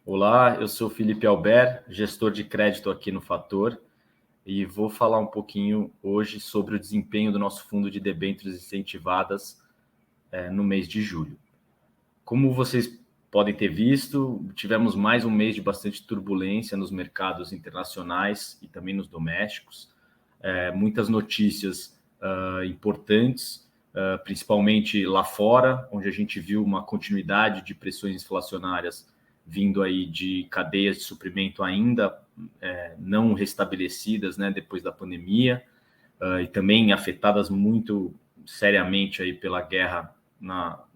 Olá, eu sou Felipe Albert, gestor de crédito aqui no Fator, e vou falar um pouquinho hoje sobre o desempenho do nosso fundo de debêntures incentivadas no mês de julho. Como vocês podem ter visto, tivemos mais um mês de bastante turbulência nos mercados internacionais e também nos domésticos. Muitas notícias importantes, principalmente lá fora, onde a gente viu uma continuidade de pressões inflacionárias vindo aí de cadeias de suprimento ainda não restabelecidas, né, depois da pandemia, e também afetadas muito seriamente aí pela guerra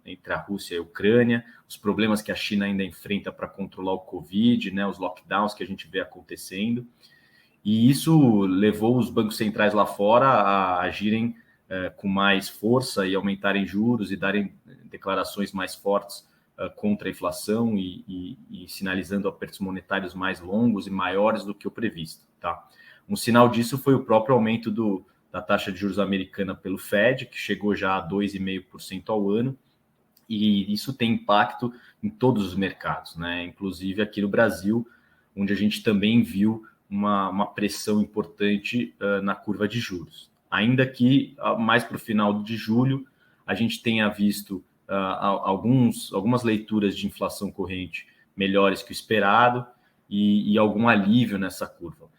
entre a Rússia e a Ucrânia, os problemas que a China ainda enfrenta para controlar o Covid, né, os lockdowns que a gente vê acontecendo. E isso levou os bancos centrais lá fora a agirem com mais força e aumentarem juros e darem declarações mais fortes contra a inflação e sinalizando apertos monetários mais longos e maiores do que o previsto. Tá? Um sinal disso foi o próprio aumento da taxa de juros americana pelo Fed, que chegou já a 2,5% ao ano, e isso tem impacto em todos os mercados, né? Inclusive aqui no Brasil, onde a gente também viu uma pressão importante na curva de juros. Ainda que mais para o final de julho, a gente tenha visto algumas leituras de inflação corrente melhores que o esperado e algum alívio nessa curva.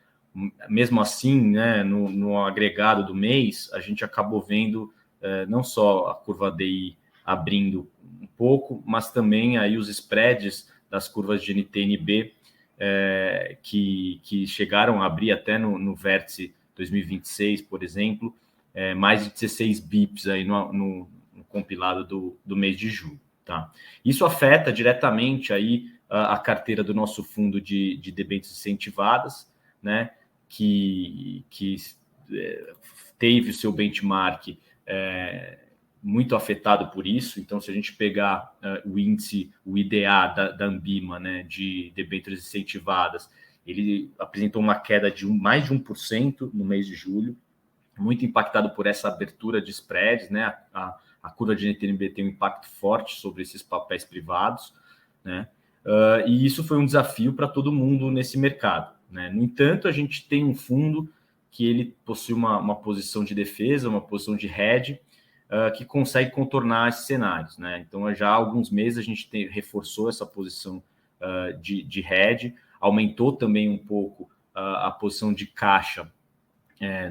Mesmo assim, né, no agregado do mês, a gente acabou vendo não só a curva DI abrindo um pouco, mas também aí os spreads das curvas de NTNB que chegaram a abrir até no vértice 2026, por exemplo, mais de 16 bips aí no compilado do mês de julho. Tá? Isso afeta diretamente aí a carteira do nosso fundo de debêntures incentivadas, né, que teve o seu benchmark muito afetado por isso. Então, se a gente pegar o índice, o IDA da Ambima, né, de debêntures incentivadas, ele apresentou uma queda de mais de 1% no mês de julho, muito impactado por essa abertura de spreads, né? A curva de NTNB tem um impacto forte sobre esses papéis privados, né? E isso foi um desafio para todo mundo nesse mercado, né? No entanto, a gente tem um fundo que ele possui uma posição de defesa, uma posição de hedge, que consegue contornar esses cenários, né? Então, já há alguns meses a gente reforçou essa posição de hedge, aumentou também um pouco a posição de caixa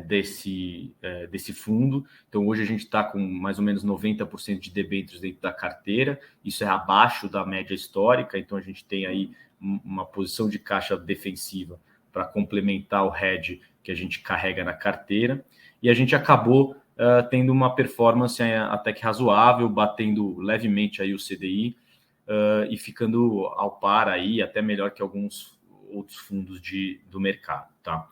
desse fundo. Então, hoje a gente está com mais ou menos 90% de debêntures dentro da carteira. Isso é abaixo da média histórica. Então, a gente tem aí uma posição de caixa defensiva para complementar o hedge que a gente carrega na carteira. E a gente acabou tendo uma performance até que razoável, batendo levemente aí o CDI e ficando ao par aí, até melhor que alguns outros fundos do mercado, tá?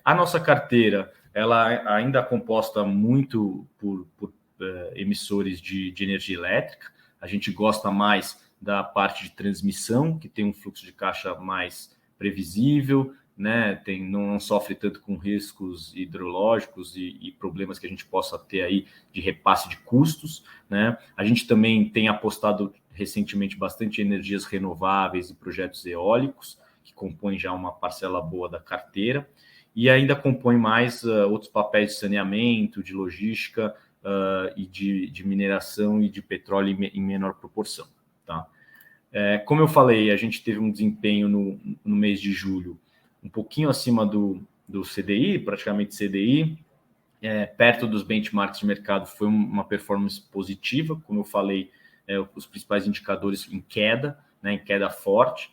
A nossa carteira, ela ainda é composta muito por emissores de energia elétrica. A gente gosta mais da parte de transmissão, que tem um fluxo de caixa mais previsível, né? Não sofre tanto com riscos hidrológicos e problemas que a gente possa ter aí de repasse de custos, né? A gente também tem apostado recentemente bastante em energias renováveis e projetos eólicos, que compõem já uma parcela boa da carteira, e ainda compõe mais outros papéis de saneamento, de logística e de mineração e de petróleo em menor proporção. Tá? Como eu falei, a gente teve um desempenho no mês de julho um pouquinho acima do CDI, praticamente CDI, perto dos benchmarks de mercado, foi uma performance positiva, como eu falei, os principais indicadores em queda, né, em queda forte.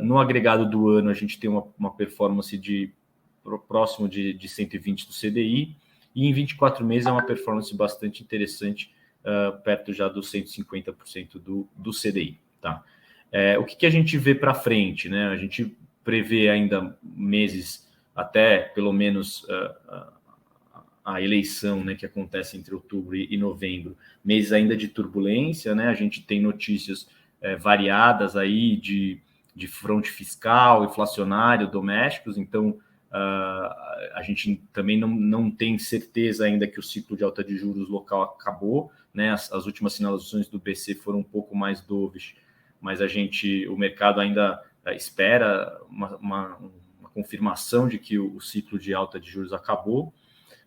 No agregado do ano, a gente tem uma performance próximo de 120 do CDI, e em 24 meses é uma performance bastante interessante, perto já dos 150% do CDI. Tá? O que a gente vê para frente? Né? A gente prevê ainda meses, até pelo menos a eleição, né, que acontece entre outubro e novembro, meses ainda de turbulência, né? A gente tem notícias variadas aí de fronte fiscal, inflacionário, domésticos, então a gente também não tem certeza ainda que o ciclo de alta de juros local acabou, né? As últimas sinalizações do BC foram um pouco mais dovish, mas o mercado ainda espera uma confirmação de que o ciclo de alta de juros acabou,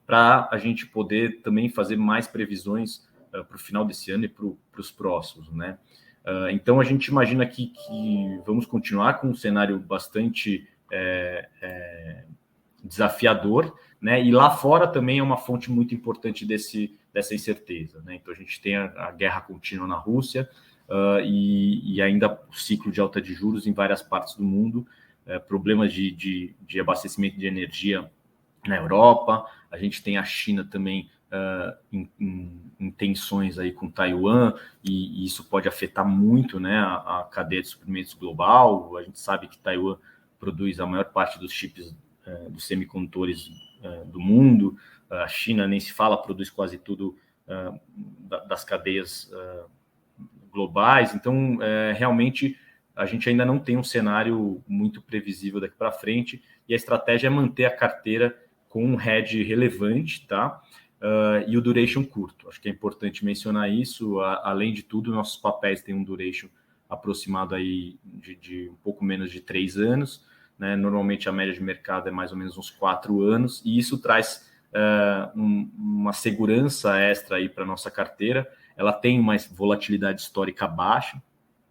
para a gente poder também fazer mais previsões para o final desse ano e para os próximos, né? Então, a gente imagina que vamos continuar com um cenário bastante desafiador, né? E lá fora também é uma fonte muito importante dessa incerteza, né? Então, a gente tem a guerra contínua na Rússia e ainda o ciclo de alta de juros em várias partes do mundo, problemas de abastecimento de energia na Europa, a gente tem a China também em tensões aí com Taiwan, e isso pode afetar muito, né, a cadeia de suprimentos global. A gente sabe que Taiwan produz a maior parte dos chips dos semicondutores do mundo, a China nem se fala, produz quase tudo das cadeias globais. Então, realmente, a gente ainda não tem um cenário muito previsível daqui para frente, e a estratégia é manter a carteira com um hedge relevante, tá? E o duration curto. Acho que é importante mencionar isso. Além de tudo, nossos papéis têm um duration aproximado aí de um pouco menos de 3 anos, né? Normalmente a média de mercado é mais ou menos uns 4 anos, e isso traz uma segurança extra aí para a nossa carteira. Ela tem uma volatilidade histórica baixa,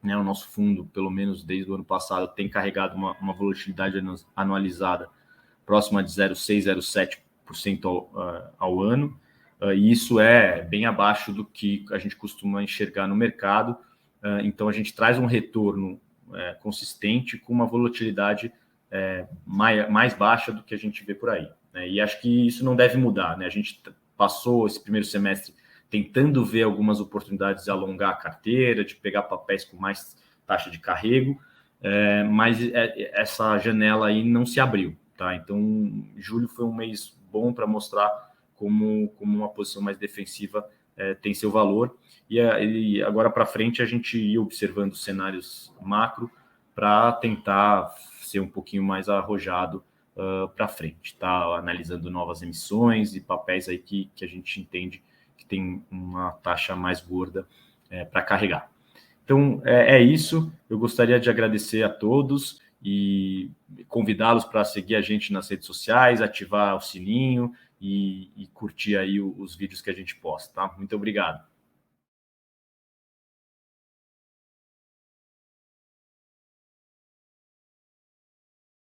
né? O nosso fundo, pelo menos desde o ano passado, tem carregado uma volatilidade anualizada próxima de 0,6%, 0,7% ao ano, e isso é bem abaixo do que a gente costuma enxergar no mercado. Então, a gente traz um retorno consistente com uma volatilidade mais baixa do que a gente vê por aí, né? E acho que isso não deve mudar, né? A gente passou esse primeiro semestre tentando ver algumas oportunidades de alongar a carteira, de pegar papéis com mais taxa de carrego, mas essa janela aí não se abriu. Tá? Então, julho foi um mês bom para mostrar como uma posição mais defensiva tem seu valor. E agora para frente a gente ia observando cenários macro para tentar ser um pouquinho mais arrojado para frente, tá? Analisando novas emissões e papéis aí que a gente entende que tem uma taxa mais gorda para carregar. Então, é isso. Eu gostaria de agradecer a todos e convidá-los para seguir a gente nas redes sociais, ativar o sininho e curtir aí os vídeos que a gente posta, tá? Muito obrigado.